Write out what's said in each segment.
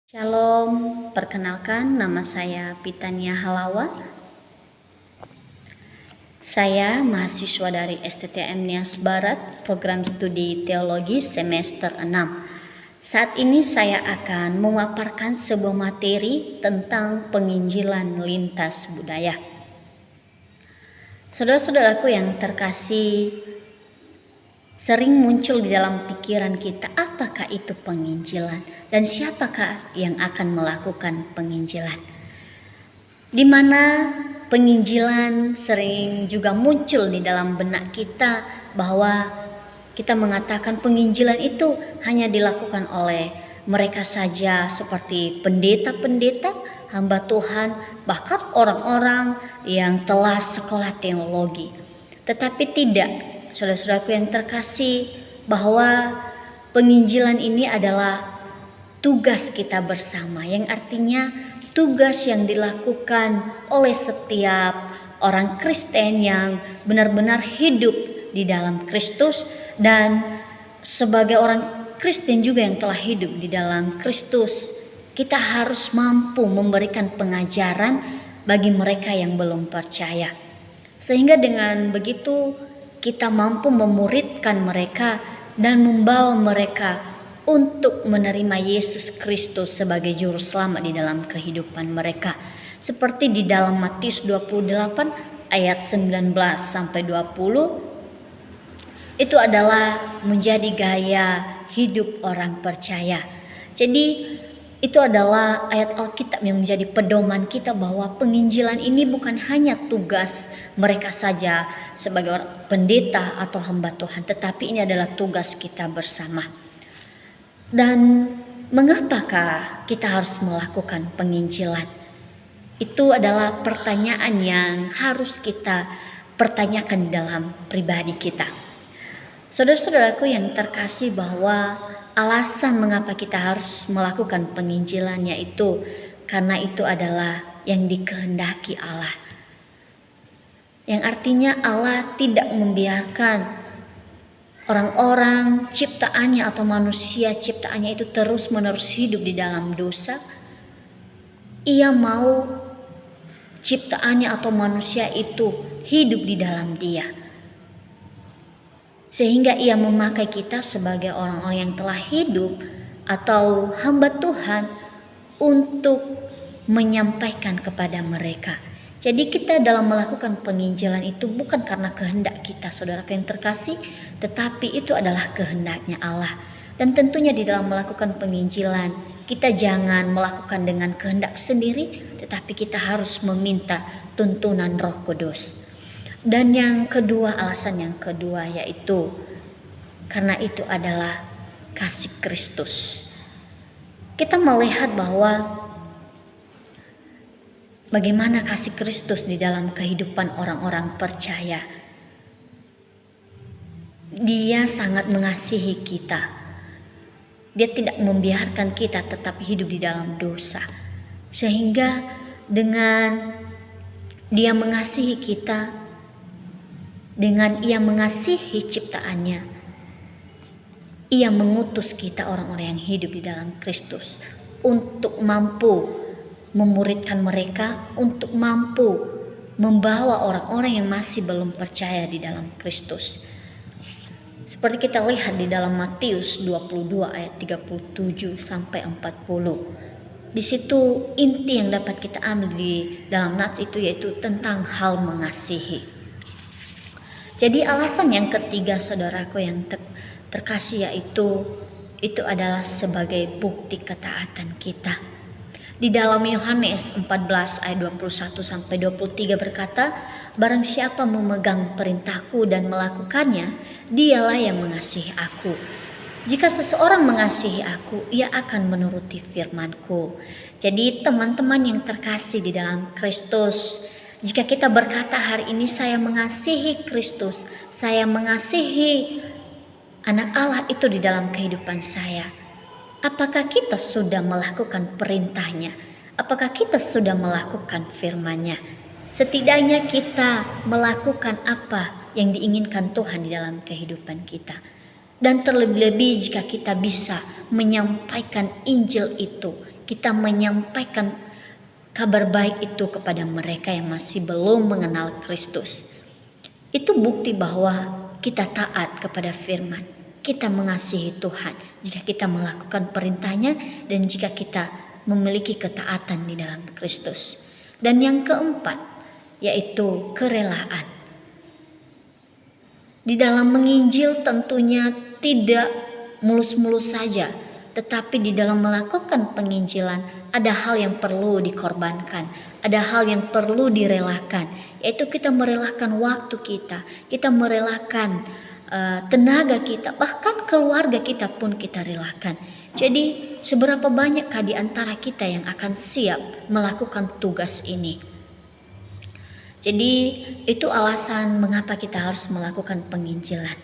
Shalom, perkenalkan nama saya Pitania Halawa. Saya mahasiswa dari STTM Nias Barat, program studi teologi semester 6. Saat ini saya akan memaparkan sebuah materi tentang penginjilan lintas budaya. Saudara-saudaraku yang terkasih, sering muncul di dalam pikiran kita, apakah itu penginjilan dan siapakah yang akan melakukan penginjilan? Di mana penginjilan sering juga muncul di dalam benak kita, bahwa kita mengatakan penginjilan itu hanya dilakukan oleh mereka saja, seperti pendeta-pendeta, hamba Tuhan, bahkan orang-orang yang telah sekolah teologi. Tetapi tidak, saudara-saudaraku yang terkasih, bahwa penginjilan ini adalah tugas kita bersama, yang artinya tugas yang dilakukan oleh setiap orang Kristen yang benar-benar hidup di dalam Kristus, dan sebagai orang Kristen juga yang telah hidup di dalam Kristus, kita harus mampu memberikan pengajaran bagi mereka yang belum percaya, sehingga dengan begitu kita mampu memuridkan mereka dan membawa mereka untuk menerima Yesus Kristus sebagai juru selamat di dalam kehidupan mereka. Seperti di dalam Matius 28 ayat 19 sampai 20, itu adalah menjadi gaya hidup orang percaya. Jadi itu adalah ayat Alkitab yang menjadi pedoman kita, bahwa penginjilan ini bukan hanya tugas mereka saja sebagai pendeta atau hamba Tuhan, tetapi ini adalah tugas kita bersama. Dan mengapakah kita harus melakukan penginjilan? Itu adalah pertanyaan yang harus kita pertanyakan dalam pribadi kita. Saudara-saudaraku yang terkasih, bahwa alasan mengapa kita harus melakukan penginjilan yaitu karena itu adalah yang dikehendaki Allah. Yang artinya Allah tidak membiarkan orang-orang ciptaannya atau manusia ciptaannya itu terus-menerus hidup di dalam dosa. Ia mau ciptaannya atau manusia itu hidup di dalam Dia, sehingga Ia memakai kita sebagai orang-orang yang telah hidup atau hamba Tuhan untuk menyampaikan kepada mereka. Jadi kita dalam melakukan penginjilan itu bukan karena kehendak kita, saudara yang terkasih, tetapi itu adalah kehendaknya Allah. Dan tentunya di dalam melakukan penginjilan, kita jangan melakukan dengan kehendak sendiri, tetapi kita harus meminta tuntunan Roh Kudus. Dan yang kedua, alasan yang kedua yaitu karena itu adalah kasih Kristus. Kita melihat bahwa bagaimana kasih Kristus di dalam kehidupan orang-orang percaya. Dia sangat mengasihi kita. Dia tidak membiarkan kita tetap hidup di dalam dosa. Sehingga dengan Dia mengasihi kita, dengan Ia mengasihi ciptaannya, Ia mengutus kita orang-orang yang hidup di dalam Kristus untuk mampu memuridkan mereka, untuk mampu membawa orang-orang yang masih belum percaya di dalam Kristus. Seperti kita lihat di dalam Matius 22 ayat 37 sampai 40. Di situ inti yang dapat kita ambil di dalam nats itu yaitu tentang hal mengasihi. Jadi alasan yang ketiga, saudaraku yang terkasih, yaitu itu adalah sebagai bukti ketaatan kita. Di dalam Yohanes 14 ayat 21 sampai 23 berkata, barang siapa memegang perintahku dan melakukannya, dialah yang mengasihi aku. Jika seseorang mengasihi aku, ia akan menuruti firmanku. Jadi teman-teman yang terkasih di dalam Kristus, jika kita berkata hari ini saya mengasihi Kristus, saya mengasihi anak Allah itu di dalam kehidupan saya, apakah kita sudah melakukan perintahnya? Apakah kita sudah melakukan firman-Nya? Setidaknya kita melakukan apa yang diinginkan Tuhan di dalam kehidupan kita. Dan terlebih-lebih jika kita bisa menyampaikan Injil itu, kita menyampaikan kabar baik itu kepada mereka yang masih belum mengenal Kristus. Itu bukti bahwa kita taat kepada firman, kita mengasihi Tuhan jika kita melakukan perintahnya dan jika kita memiliki ketaatan di dalam Kristus. Dan yang keempat yaitu kerelaan. Di dalam menginjil tentunya tidak mulus-mulus saja, tetapi di dalam melakukan penginjilan ada hal yang perlu dikorbankan, ada hal yang perlu direlakan, yaitu kita merelakan waktu kita merelakan tenaga kita, bahkan keluarga kita pun kita relakan. Jadi seberapa banyakkah di antara kita yang akan siap melakukan tugas ini? Jadi itu alasan mengapa kita harus melakukan penginjilan.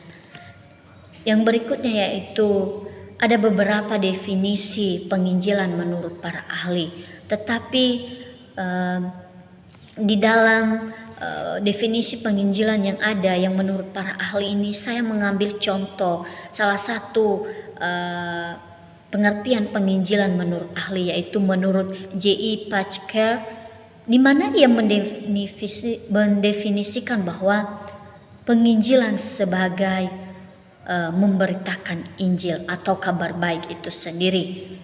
Yang berikutnya yaitu ada beberapa definisi penginjilan menurut para ahli. Tetapi di dalam definisi penginjilan yang ada yang menurut para ahli ini, saya mengambil contoh salah satu pengertian penginjilan menurut ahli, yaitu menurut J.I. Packer, di mana ia mendefinisikan bahwa penginjilan sebagai memberitakan Injil atau kabar baik itu sendiri.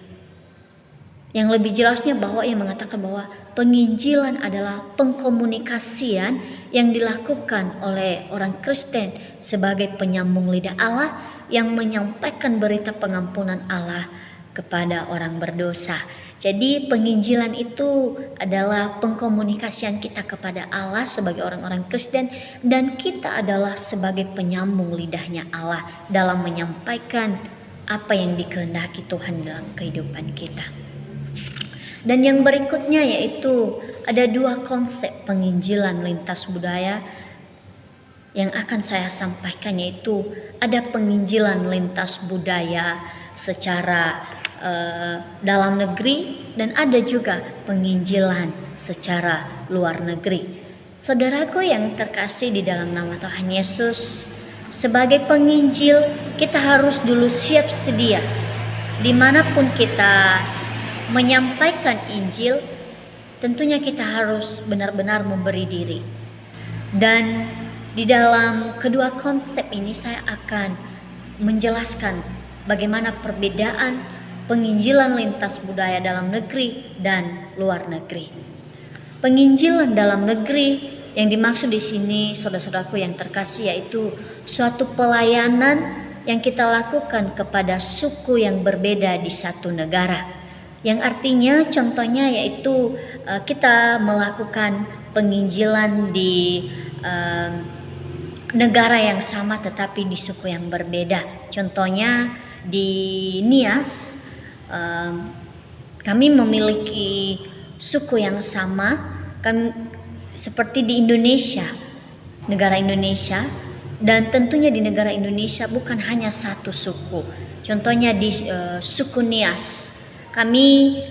Yang lebih jelasnya bahwa ia mengatakan bahwa penginjilan adalah pengkomunikasian yang dilakukan oleh orang Kristen sebagai penyambung lidah Allah yang menyampaikan berita pengampunan Allah kepada orang berdosa. Jadi penginjilan itu adalah pengkomunikasian kita kepada Allah sebagai orang-orang Kristen, dan kita adalah sebagai penyambung lidahnya Allah dalam menyampaikan apa yang dikehendaki Tuhan dalam kehidupan kita. Dan yang berikutnya yaitu ada dua konsep penginjilan lintas budaya yang akan saya sampaikan, yaitu ada penginjilan lintas budaya secara dalam negeri dan ada juga penginjilan secara luar negeri. Saudaraku yang terkasih di dalam nama Tuhan Yesus, sebagai penginjil kita harus dulu siap sedia. Dimanapun kita menyampaikan Injil, tentunya kita harus benar-benar memberi diri. Dan di dalam kedua konsep ini saya akan menjelaskan bagaimana perbedaan penginjilan lintas budaya dalam negeri dan luar negeri. Penginjilan dalam negeri yang dimaksud di sini, saudara-saudaraku yang terkasih, yaitu suatu pelayanan yang kita lakukan kepada suku yang berbeda di satu negara. Yang artinya contohnya yaitu kita melakukan penginjilan di negara yang sama tetapi di suku yang berbeda. Contohnya di Nias, kami memiliki suku yang sama, seperti di Indonesia, negara Indonesia, dan tentunya di negara Indonesia bukan hanya satu suku. Contohnya di suku Nias, kami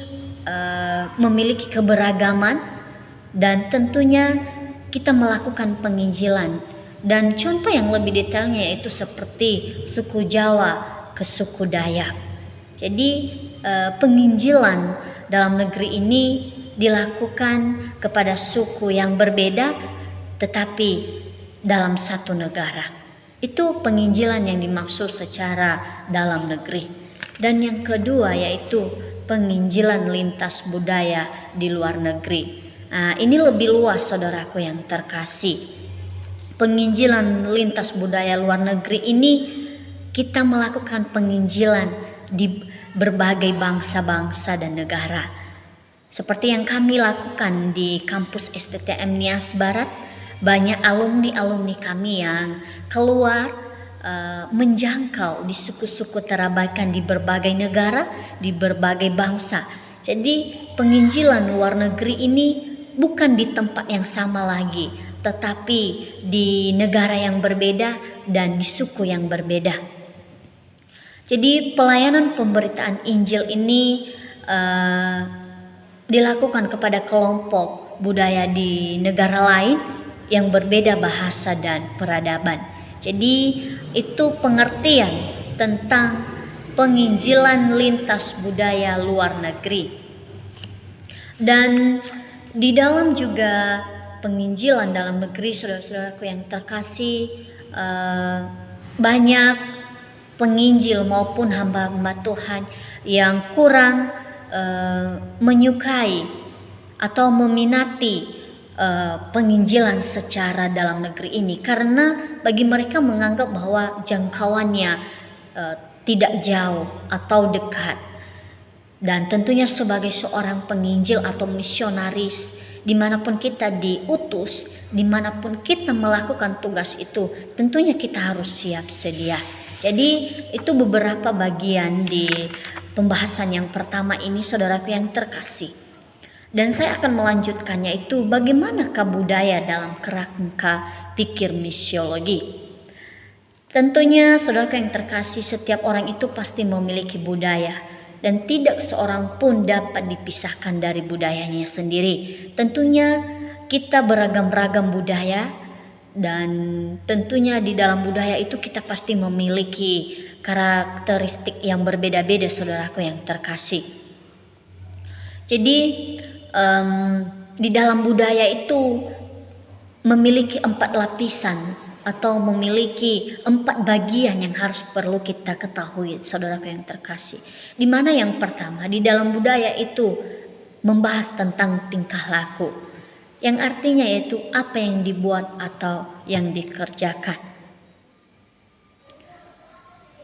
memiliki keberagaman dan tentunya kita melakukan penginjilan. Dan contoh yang lebih detailnya yaitu seperti suku Jawa ke suku Dayak. Jadi penginjilan dalam negeri ini dilakukan kepada suku yang berbeda tetapi dalam satu negara. Itu penginjilan yang dimaksud secara dalam negeri. Dan yang kedua yaitu penginjilan lintas budaya di luar negeri. Nah, ini lebih luas saudaraku yang terkasih. Penginjilan lintas budaya luar negeri ini kita melakukan penginjilan di berbagai bangsa-bangsa dan negara. Seperti yang kami lakukan di kampus STTM Nias Barat, banyak alumni-alumni kami yang keluar menjangkau di suku-suku terabaikan di berbagai negara, di berbagai bangsa. Jadi penginjilan luar negeri ini bukan di tempat yang sama lagi, tetapi di negara yang berbeda dan di suku yang berbeda. Jadi pelayanan pemberitaan Injil ini dilakukan kepada kelompok budaya di negara lain yang berbeda bahasa dan peradaban. Jadi itu pengertian tentang penginjilan lintas budaya luar negeri. Dan di dalam juga penginjilan dalam negeri, saudara-saudaraku yang terkasih, banyak penginjil maupun hamba-hamba Tuhan yang kurang menyukai atau meminati penginjilan secara dalam negeri ini, karena bagi mereka menganggap bahwa jangkauannya tidak jauh atau dekat. Dan tentunya sebagai seorang penginjil atau misionaris, dimanapun kita diutus, dimanapun kita melakukan tugas itu, tentunya kita harus siap sedia. Jadi itu beberapa bagian di pembahasan yang pertama ini, saudaraku yang terkasih. Dan saya akan melanjutkannya, itu bagaimanakah budaya dalam kerangka pikir misiologi. Tentunya saudaraku yang terkasih, setiap orang itu pasti memiliki budaya, dan tidak seorang pun dapat dipisahkan dari budayanya sendiri. Tentunya kita beragam-ragam budaya, dan tentunya di dalam budaya itu kita pasti memiliki karakteristik yang berbeda-beda, saudaraku yang terkasih. Jadi di dalam budaya itu memiliki 4 lapisan atau memiliki 4 bagian yang harus perlu kita ketahui, saudaraku yang terkasih. Di mana yang pertama, di dalam budaya itu membahas tentang tingkah laku, yang artinya yaitu apa yang dibuat atau yang dikerjakan.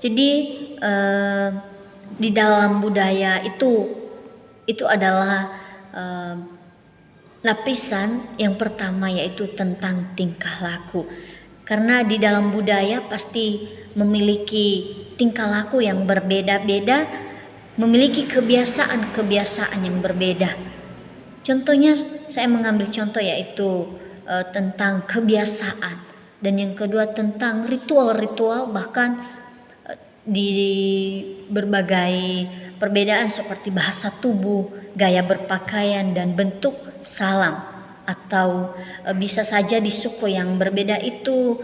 Jadi di dalam budaya itu adalah lapisan yang pertama, yaitu tentang tingkah laku. Karena di dalam budaya pasti memiliki tingkah laku yang berbeda-beda, memiliki kebiasaan-kebiasaan yang berbeda. Contohnya saya mengambil contoh yaitu tentang kebiasaan, dan yang kedua tentang ritual-ritual, bahkan di berbagai perbedaan seperti bahasa tubuh, gaya berpakaian, dan bentuk salam. Atau bisa saja di suku yang berbeda itu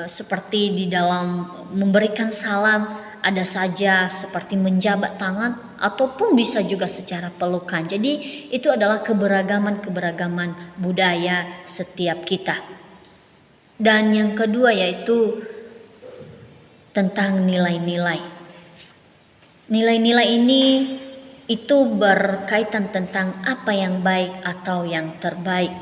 seperti di dalam memberikan salam, ada saja seperti menjabat tangan ataupun bisa juga secara pelukan. Jadi itu adalah keberagaman budaya setiap kita. Dan yang kedua yaitu tentang nilai-nilai. Nilai-nilai ini itu berkaitan tentang apa yang baik atau yang terbaik.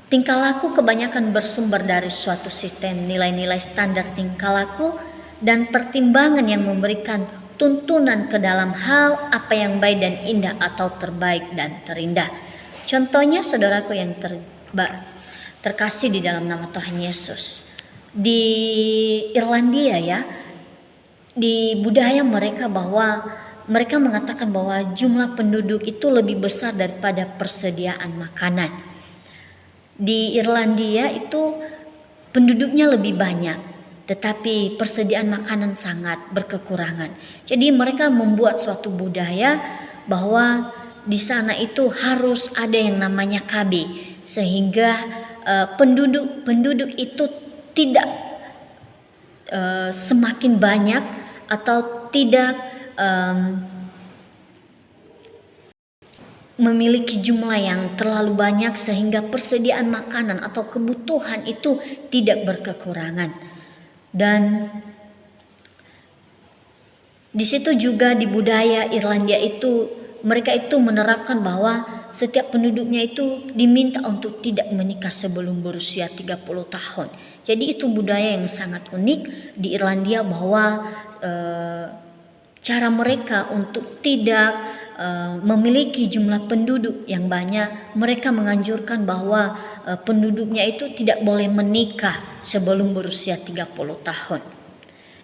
Tingkah laku kebanyakan bersumber dari suatu sistem nilai-nilai standar tingkah laku dan pertimbangan yang memberikan tuntunan ke dalam hal apa yang baik dan indah atau terbaik dan terindah. Contohnya saudaraku yang terkasih di dalam nama Tuhan Yesus. Di Irlandia ya, di budaya mereka bahwa mereka mengatakan bahwa jumlah penduduk itu lebih besar daripada persediaan makanan. Di Irlandia itu penduduknya lebih banyak, tetapi persediaan makanan sangat berkekurangan. Jadi mereka membuat suatu budaya bahwa di sana itu harus ada yang namanya KB, sehingga penduduk itu tidak semakin banyak atau tidak memiliki jumlah yang terlalu banyak, sehingga persediaan makanan atau kebutuhan itu tidak berkekurangan. Dan di situ juga di budaya Irlandia itu mereka itu menerapkan bahwa setiap penduduknya itu diminta untuk tidak menikah sebelum berusia 30 tahun. Jadi itu budaya yang sangat unik di Irlandia, bahwa cara mereka untuk tidak memiliki jumlah penduduk yang banyak, mereka menganjurkan bahwa penduduknya itu tidak boleh menikah sebelum berusia 30 tahun.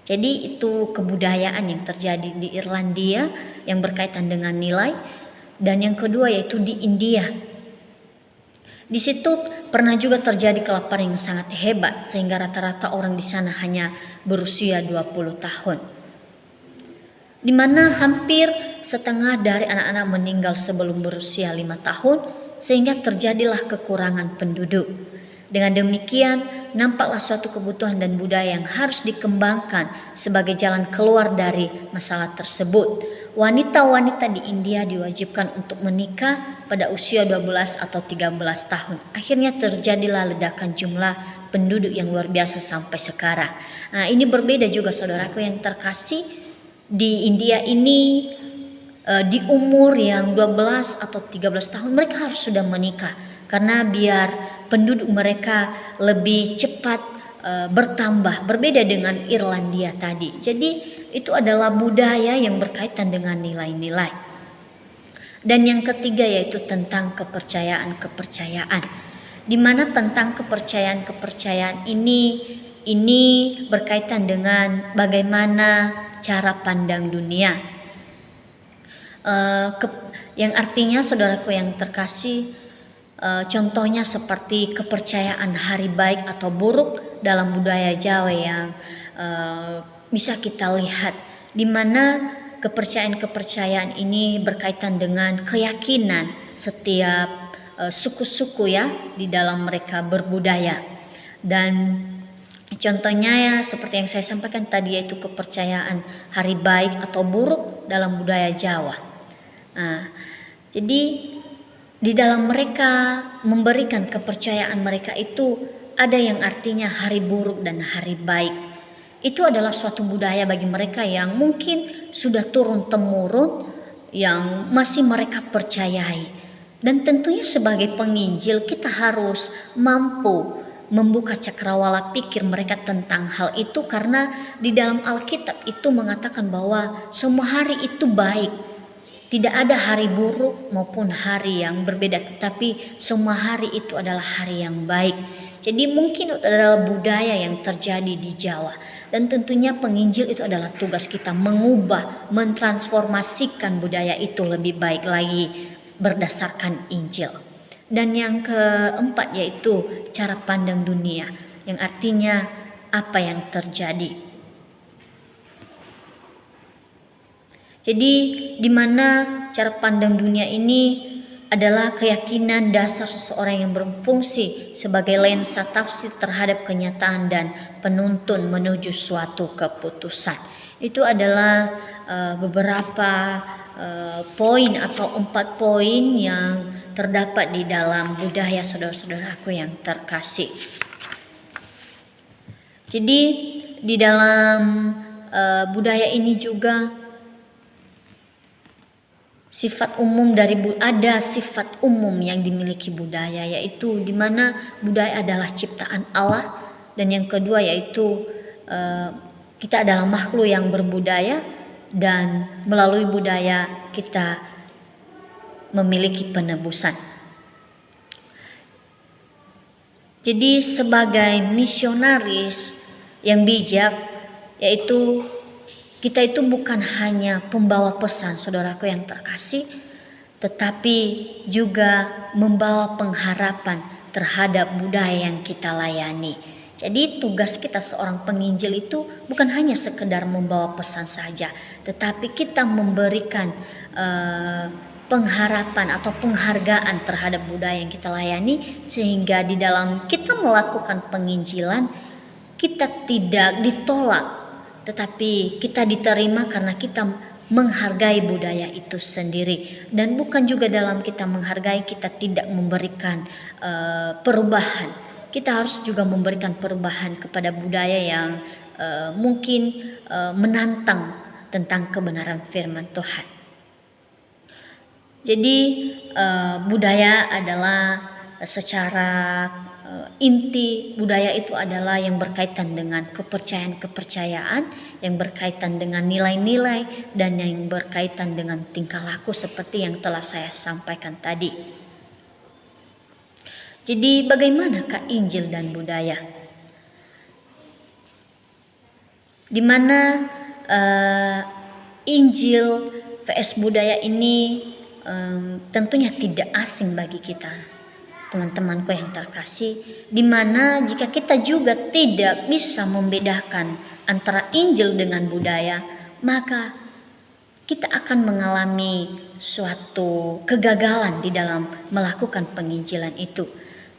Jadi itu kebudayaan yang terjadi di Irlandia yang berkaitan dengan nilai. Dan yang kedua yaitu di India. Di situ pernah juga terjadi kelaparan yang sangat hebat, sehingga rata-rata orang di sana hanya berusia 20 tahun. Di mana hampir setengah dari anak-anak meninggal sebelum berusia 5 tahun, sehingga terjadilah kekurangan penduduk. Dengan demikian nampaklah suatu kebutuhan dan budaya yang harus dikembangkan sebagai jalan keluar dari masalah tersebut. Wanita-wanita di India diwajibkan untuk menikah pada usia 12 atau 13 tahun. Akhirnya terjadilah ledakan jumlah penduduk yang luar biasa sampai sekarang. Nah, ini berbeda juga saudaraku yang terkasih. Di India ini di umur yang 12 atau 13 tahun mereka harus sudah menikah, karena biar penduduk mereka lebih cepat bertambah, berbeda dengan Irlandia tadi. Jadi itu adalah budaya yang berkaitan dengan nilai-nilai. Dan yang ketiga yaitu tentang kepercayaan-kepercayaan, di mana tentang kepercayaan-kepercayaan ini berkaitan dengan bagaimana cara pandang dunia. Yang artinya saudaraku yang terkasih, contohnya seperti kepercayaan hari baik atau buruk dalam budaya Jawa yang bisa kita lihat, di mana kepercayaan-kepercayaan ini berkaitan dengan keyakinan setiap suku-suku ya di dalam mereka berbudaya. Dan contohnya ya seperti yang saya sampaikan tadi, yaitu kepercayaan hari baik atau buruk dalam budaya Jawa. Nah, jadi di dalam mereka memberikan kepercayaan mereka itu ada yang artinya hari buruk dan hari baik. Itu adalah suatu budaya bagi mereka yang mungkin sudah turun-temurun, yang masih mereka percayai. Dan tentunya sebagai penginjil kita harus mampu membuka cakrawala pikir mereka tentang hal itu, karena di dalam Alkitab itu mengatakan bahwa semua hari itu baik. Tidak ada hari buruk maupun hari yang berbeda, tetapi semua hari itu adalah hari yang baik. Jadi mungkin itu adalah budaya yang terjadi di Jawa. Dan tentunya penginjil itu adalah tugas kita mengubah, mentransformasikan budaya itu lebih baik lagi berdasarkan Injil. Dan yang keempat yaitu cara pandang dunia, yang artinya apa yang terjadi. Jadi di mana cara pandang dunia ini adalah keyakinan dasar seseorang yang berfungsi sebagai lensa tafsir terhadap kenyataan dan penuntun menuju suatu keputusan. Itu adalah beberapa poin atau 4 poin yang terdapat di dalam budaya saudara-saudaraku yang terkasih. Jadi di dalam budaya ini juga sifat umum ada sifat umum yang dimiliki budaya, yaitu di mana budaya adalah ciptaan Allah, dan yang kedua yaitu kita adalah makhluk yang berbudaya, dan melalui budaya kita memiliki penebusan. Jadi sebagai misionaris yang bijak, yaitu kita itu bukan hanya pembawa pesan saudaraku yang terkasih, tetapi juga membawa pengharapan terhadap budaya yang kita layani. Jadi tugas kita seorang penginjil itu bukan hanya sekedar membawa pesan saja, tetapi kita memberikan pengharapan atau penghargaan terhadap budaya yang kita layani, sehingga di dalam kita melakukan penginjilan kita tidak ditolak, tetapi kita diterima karena kita menghargai budaya itu sendiri. Dan bukan juga dalam kita menghargai kita tidak memberikan perubahan. Kita harus juga memberikan perubahan kepada budaya yang mungkin menantang tentang kebenaran firman Tuhan. Jadi budaya adalah secara inti budaya itu adalah yang berkaitan dengan kepercayaan-kepercayaan, yang berkaitan dengan nilai-nilai, dan yang berkaitan dengan tingkah laku seperti yang telah saya sampaikan tadi. Jadi bagaimanakah Injil dan budaya? Di mana Injil vs budaya ini tentunya tidak asing bagi kita, teman-temanku yang terkasih, di mana jika kita juga tidak bisa membedakan antara Injil dengan budaya, maka kita akan mengalami suatu kegagalan di dalam melakukan penginjilan itu.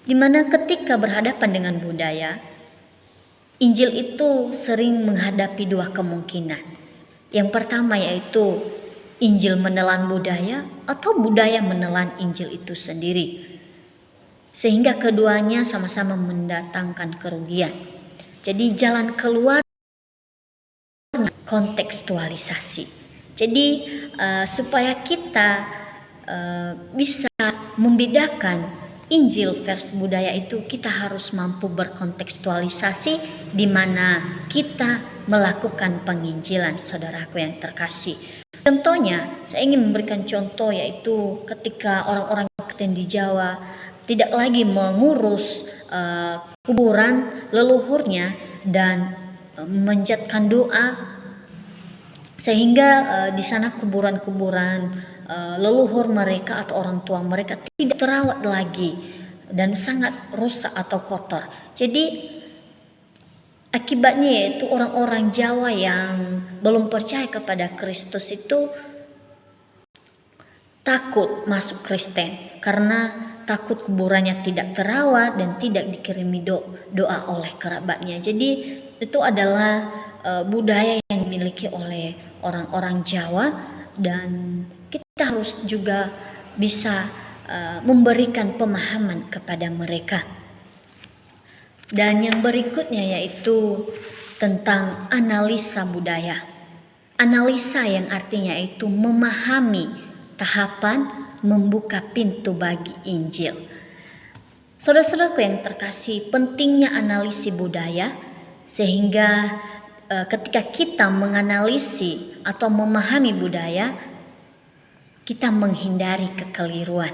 Di mana ketika berhadapan dengan budaya, Injil itu sering menghadapi dua kemungkinan. Yang pertama yaitu Injil menelan budaya atau budaya menelan Injil itu sendiri. Sehingga keduanya sama-sama mendatangkan kerugian. Jadi jalan keluar kontekstualisasi. Jadi supaya kita bisa membedakan Injil versus budaya itu, kita harus mampu berkontekstualisasi di mana kita melakukan penginjilan, saudaraku yang terkasih. Contohnya, saya ingin memberikan contoh yaitu ketika orang-orang Kristen di Jawa tidak lagi mengurus kuburan leluhurnya dan memanjatkan doa, sehingga di sana kuburan-kuburan leluhur mereka atau orang tua mereka tidak terawat lagi dan sangat rusak atau kotor. Jadi akibatnya yaitu orang-orang Jawa yang belum percaya kepada Kristus itu takut masuk Kristen karena takut kuburannya tidak terawat dan tidak dikirimi doa oleh kerabatnya. Jadi itu adalah budaya yang dimiliki oleh orang-orang Jawa, dan kita harus juga bisa memberikan pemahaman kepada mereka. Dan yang berikutnya yaitu tentang analisa budaya. Analisa yang artinya itu memahami tahapan membuka pintu bagi Injil. Saudara-saudaraku yang terkasih, pentingnya analisis budaya sehingga ketika kita menganalisi atau memahami budaya, kita menghindari kekeliruan.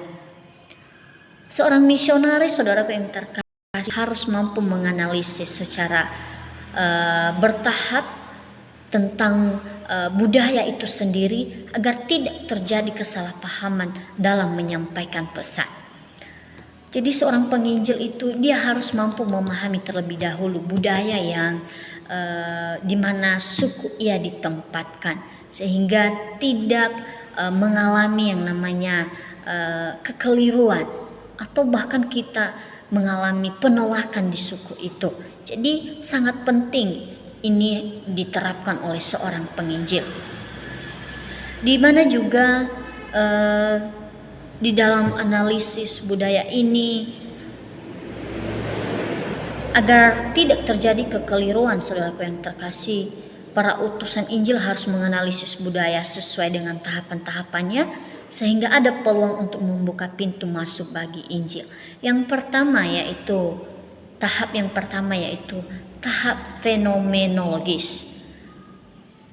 Seorang misionaris, saudaraku yang terkasih, harus mampu menganalisis secara bertahap tentang budaya itu sendiri agar tidak terjadi kesalahpahaman dalam menyampaikan pesan. Jadi seorang penginjil itu dia harus mampu memahami terlebih dahulu budaya yang di mana suku ia ditempatkan, sehingga tidak mengalami yang namanya kekeliruan atau bahkan kita mengalami penolakan di suku itu. Jadi sangat penting ini diterapkan oleh seorang penginjil. Di mana juga di dalam analisis budaya ini, agar tidak terjadi kekeliruan, saudaraku yang terkasih, para utusan Injil harus menganalisis budaya sesuai dengan tahapan-tahapannya sehingga ada peluang untuk membuka pintu masuk bagi Injil. Yang pertama yaitu tahap fenomenologis.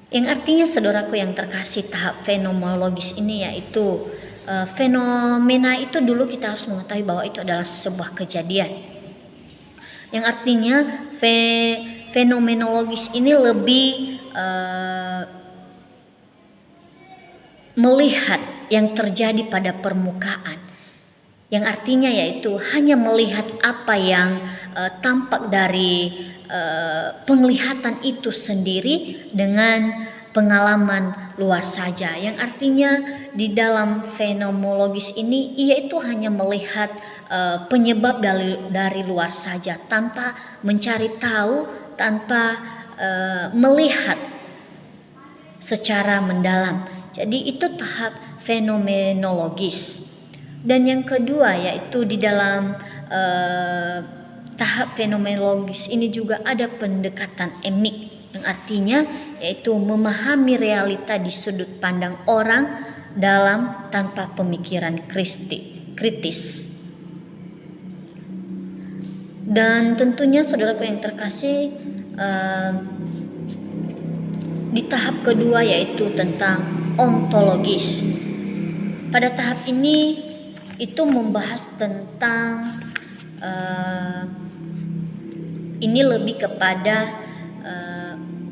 Yang artinya, saudaraku yang terkasih, tahap fenomenologis ini yaitu fenomena itu dulu kita harus mengetahui bahwa itu adalah sebuah kejadian. Yang artinya fenomenologis ini lebih melihat yang terjadi pada permukaan. Yang artinya yaitu hanya melihat apa yang tampak dari penglihatan itu sendiri dengan pengalaman luar saja. Yang artinya di dalam fenomenologis ini ia itu hanya melihat penyebab dari luar saja tanpa mencari tahu, tanpa melihat secara mendalam. Jadi itu tahap fenomenologis. Dan yang kedua yaitu di dalam tahap fenomenologis ini juga ada pendekatan emik, yang artinya yaitu memahami realita di sudut pandang orang dalam tanpa pemikiran kritis. Dan tentunya saudaraku yang terkasih, di tahap kedua yaitu tentang ontologis. Pada tahap ini itu membahas tentang ini lebih kepada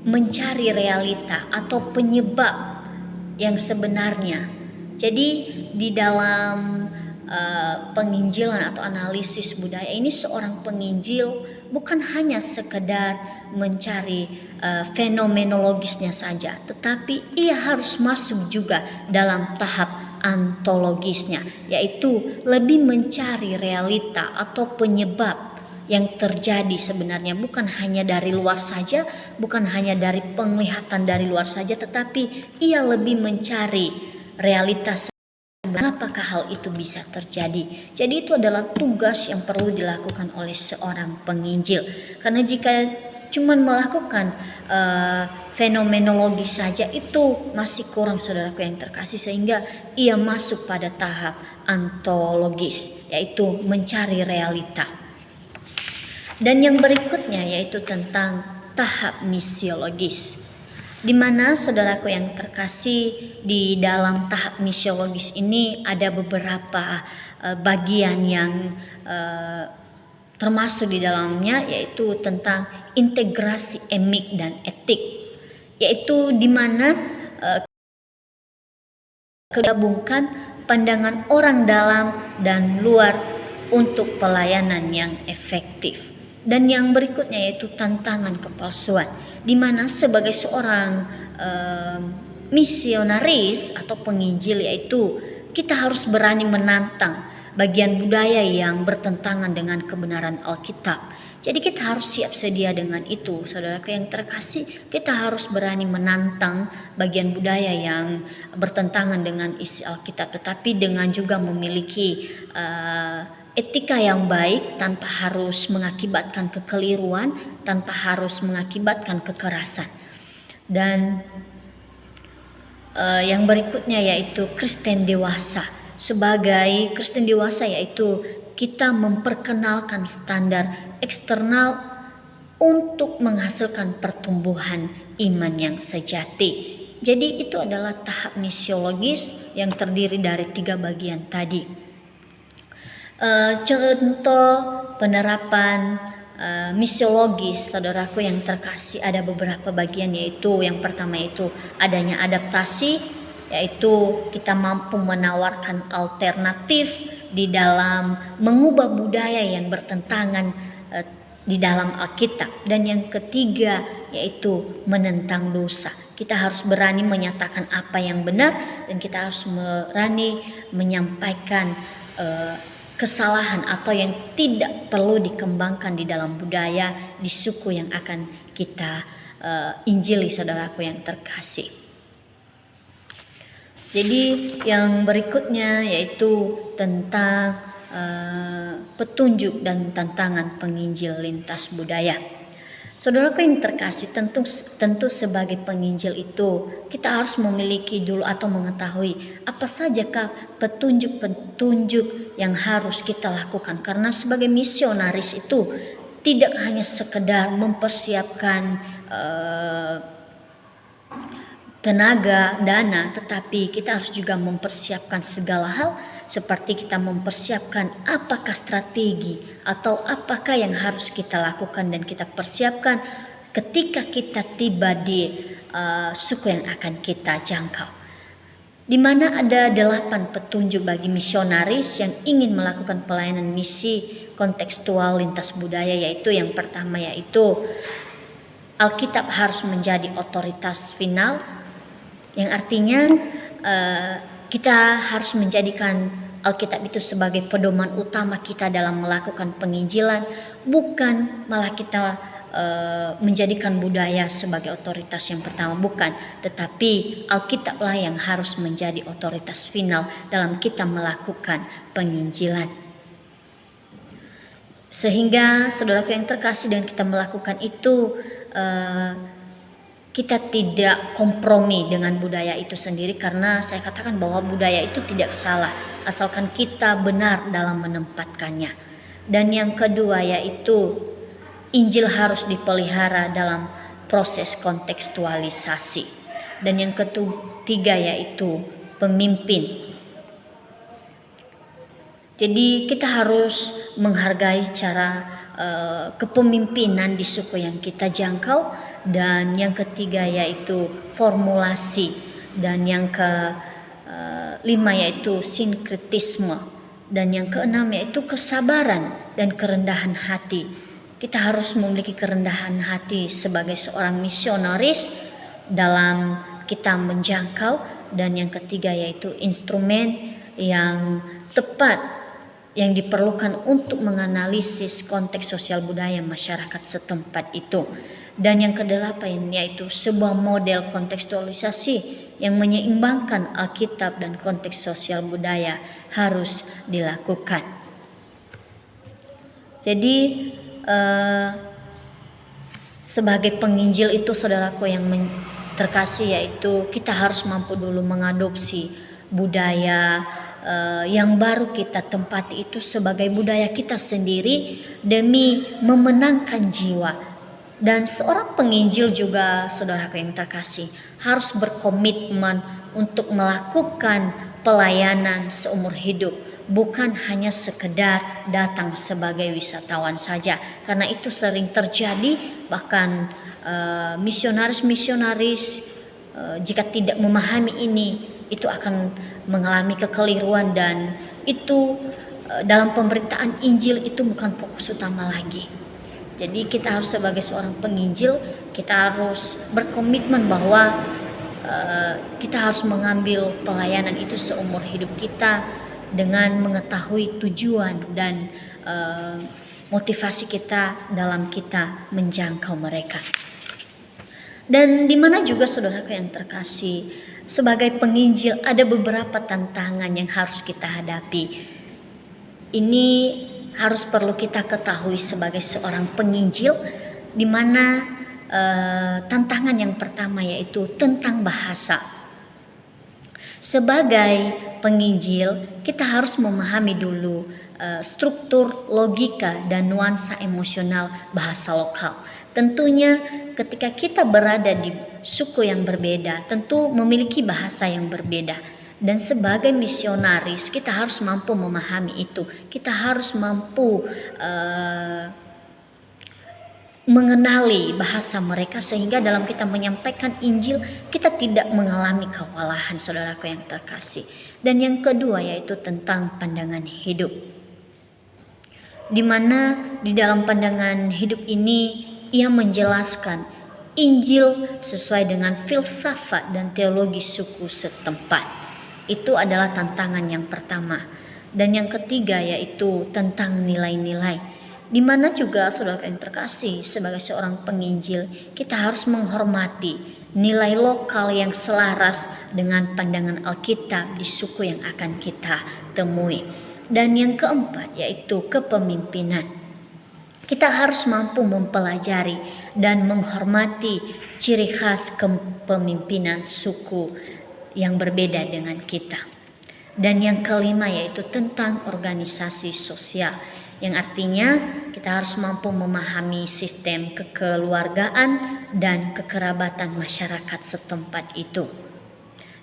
mencari realita atau penyebab yang sebenarnya. Jadi di dalam penginjilan atau analisis budaya ini, seorang penginjil bukan hanya sekedar mencari fenomenologisnya saja, tetapi ia harus masuk juga dalam tahap ontologisnya, yaitu lebih mencari realita atau penyebab yang terjadi sebenarnya, bukan hanya dari luar saja, bukan hanya dari penglihatan dari luar saja, tetapi ia lebih mencari realitas. Apakah hal itu bisa terjadi? Jadi itu adalah tugas yang perlu dilakukan oleh seorang penginjil. Karena jika cuma melakukan fenomenologi saja itu masih kurang, saudaraku yang terkasih, sehingga ia masuk pada tahap ontologis, yaitu mencari realita. Dan yang berikutnya yaitu tentang tahap misiologis, di mana saudaraku yang terkasih, di dalam tahap misiologis ini ada beberapa bagian yang termasuk di dalamnya, yaitu tentang integrasi emik dan etik, yaitu di mana menggabungkan pandangan orang dalam dan luar untuk pelayanan yang efektif. Dan yang berikutnya yaitu tantangan kepalsuan, di mana sebagai seorang misionaris atau penginjil, yaitu kita harus berani menantang bagian budaya yang bertentangan dengan kebenaran Alkitab. Jadi kita harus siap sedia dengan itu, saudaraku yang terkasih. Kita harus berani menantang bagian budaya yang bertentangan dengan isi Alkitab, tetapi dengan juga memiliki etika yang baik, tanpa harus mengakibatkan kekeliruan, tanpa harus mengakibatkan kekerasan. Dan yang berikutnya yaitu Kristen dewasa. Sebagai Kristen dewasa, yaitu kita memperkenalkan standar eksternal untuk menghasilkan pertumbuhan iman yang sejati. Jadi itu adalah tahap misiologis yang terdiri dari 3 bagian tadi. Contoh penerapan misiologis, saudaraku yang terkasih, ada beberapa bagian, yaitu yang pertama itu adanya adaptasi, yaitu kita mampu menawarkan alternatif di dalam mengubah budaya yang bertentangan di dalam Alkitab. Dan yang ketiga yaitu menentang dosa. Kita harus berani menyatakan apa yang benar, dan kita harus berani menyampaikan kesalahan atau yang tidak perlu dikembangkan di dalam budaya di suku yang akan kita injili, saudaraku yang terkasih. Jadi yang berikutnya yaitu tentang petunjuk dan tantangan penginjil lintas budaya. Saudaraku yang terkasih, tentu sebagai penginjil itu kita harus memiliki dulu atau mengetahui apa sajakah petunjuk-petunjuk yang harus kita lakukan. Karena sebagai misionaris itu tidak hanya sekedar mempersiapkan tenaga, dana, tetapi kita harus juga mempersiapkan segala hal, seperti kita mempersiapkan apakah strategi atau apakah yang harus kita lakukan dan kita persiapkan ketika kita tiba di suku yang akan kita jangkau. Di mana ada 8 petunjuk bagi misionaris yang ingin melakukan pelayanan misi kontekstual lintas budaya, yaitu yang pertama yaitu Alkitab harus menjadi otoritas final, yang artinya kita harus menjadikan Alkitab itu sebagai pedoman utama kita dalam melakukan penginjilan, bukan malah kita menjadikan budaya sebagai otoritas yang pertama, bukan, tetapi Alkitablah yang harus menjadi otoritas final dalam kita melakukan penginjilan. Sehingga saudaraku yang terkasih, dengan kita melakukan itu kita tidak kompromi dengan budaya itu sendiri, karena saya katakan bahwa budaya itu tidak salah asalkan kita benar dalam menempatkannya. Dan yang kedua yaitu Injil harus dipelihara dalam proses kontekstualisasi. Dan yang ketiga yaitu pemimpin. Jadi kita harus menghargai cara kepemimpinan di suku yang kita jangkau. Dan yang ketiga yaitu formulasi. Dan yang kelima yaitu sinkretisme. Dan yang keenam yaitu kesabaran dan kerendahan hati. Kita harus memiliki kerendahan hati sebagai seorang misionaris dalam kita menjangkau. Dan yang ketiga yaitu instrumen yang tepat yang diperlukan untuk menganalisis konteks sosial budaya masyarakat setempat itu. Dan yang kedelapan yaitu sebuah model kontekstualisasi yang menyeimbangkan Alkitab dan konteks sosial budaya harus dilakukan. Jadi sebagai penginjil itu saudaraku yang terkasih, yaitu kita harus mampu dulu mengadopsi budaya yang baru kita tempati itu sebagai budaya kita sendiri demi memenangkan jiwa. Dan seorang penginjil juga saudaraku yang terkasih harus berkomitmen untuk melakukan pelayanan seumur hidup, bukan hanya sekedar datang sebagai wisatawan saja, karena itu sering terjadi. Bahkan misionaris jika tidak memahami ini, itu akan mengalami kekeliruan, dan itu dalam pemberitaan Injil itu bukan fokus utama lagi. Jadi kita harus sebagai seorang penginjil, kita harus berkomitmen bahwa kita harus mengambil pelayanan itu seumur hidup kita dengan mengetahui tujuan dan motivasi kita dalam kita menjangkau mereka. Dan dimana juga saudaraku yang terkasih, sebagai penginjil ada beberapa tantangan yang harus kita hadapi. Ini harus perlu kita ketahui sebagai seorang penginjil, di mana tantangan yang pertama yaitu tentang bahasa. Sebagai penginjil kita harus memahami dulu struktur, logika, dan nuansa emosional bahasa lokal. Tentunya ketika kita berada di suku yang berbeda, tentu memiliki bahasa yang berbeda. Dan sebagai misionaris kita harus mampu memahami itu. Kita harus mampu mengenali bahasa mereka, sehingga dalam kita menyampaikan Injil kita tidak mengalami kewalahan, saudaraku yang terkasih. Dan yang kedua yaitu tentang pandangan hidup, di mana di dalam pandangan hidup ini ia menjelaskan Injil sesuai dengan filsafat dan teologi suku setempat. Itu adalah tantangan yang pertama. Dan yang ketiga yaitu tentang nilai-nilai, di mana juga saudara yang terkasih, sebagai seorang penginjil kita harus menghormati nilai lokal yang selaras dengan pandangan Alkitab di suku yang akan kita temui. Dan yang keempat yaitu kepemimpinan. Kita harus mampu mempelajari dan menghormati ciri khas kepemimpinan suku yang berbeda dengan kita. Dan yang kelima yaitu tentang organisasi sosial, yang artinya kita harus mampu memahami sistem kekeluargaan dan kekerabatan masyarakat setempat itu.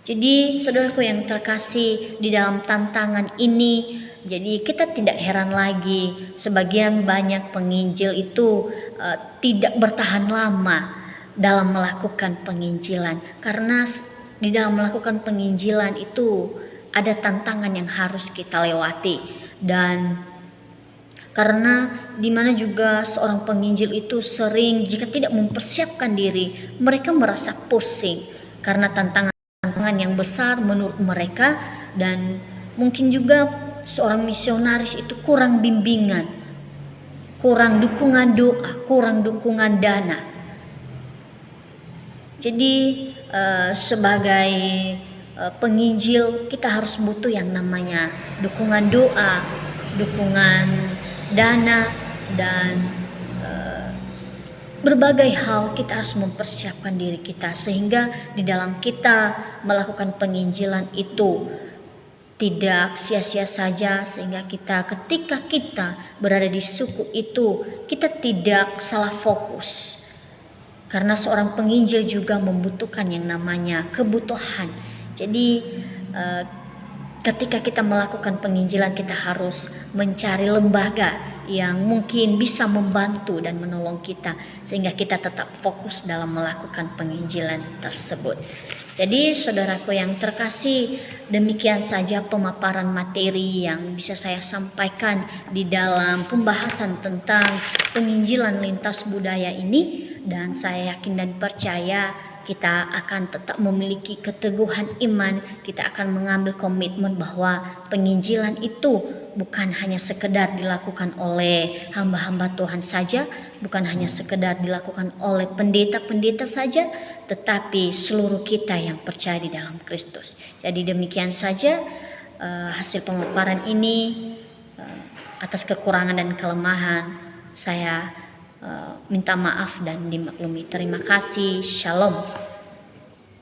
Jadi saudaraku yang terkasih, di dalam tantangan ini, jadi kita tidak heran lagi sebagian banyak penginjil itu tidak bertahan lama dalam melakukan penginjilan, karena di dalam melakukan penginjilan itu ada tantangan yang harus kita lewati. Dan karena dimana juga seorang penginjil itu sering jika tidak mempersiapkan diri, mereka merasa pusing karena tantangan yang besar menurut mereka. Dan mungkin juga seorang misionaris itu kurang bimbingan, kurang dukungan doa, kurang dukungan dana. Jadi sebagai penginjil kita harus butuh yang namanya dukungan doa, dukungan dana, dan berbagai hal. Kita harus mempersiapkan diri kita sehingga di dalam kita melakukan penginjilan itu tidak sia-sia saja, sehingga kita ketika kita berada di suku itu kita tidak salah fokus. Karena seorang penginjil juga membutuhkan yang namanya kebutuhan. Jadi ketika kita melakukan penginjilan kita harus mencari lembaga yang mungkin bisa membantu dan menolong kita, sehingga kita tetap fokus dalam melakukan penginjilan tersebut. Jadi saudaraku yang terkasih, demikian saja pemaparan materi yang bisa saya sampaikan di dalam pembahasan tentang penginjilan lintas budaya ini. Dan saya yakin dan percaya kita akan tetap memiliki keteguhan iman. Kita akan mengambil komitmen bahwa penginjilan itu bukan hanya sekedar dilakukan oleh hamba-hamba Tuhan saja, bukan hanya sekedar dilakukan oleh pendeta-pendeta saja, tetapi seluruh kita yang percaya di dalam Kristus. Jadi demikian saja hasil pemaparan ini. Atas kekurangan dan kelemahan saya minta maaf dan dimaklumi. Terima kasih. Shalom.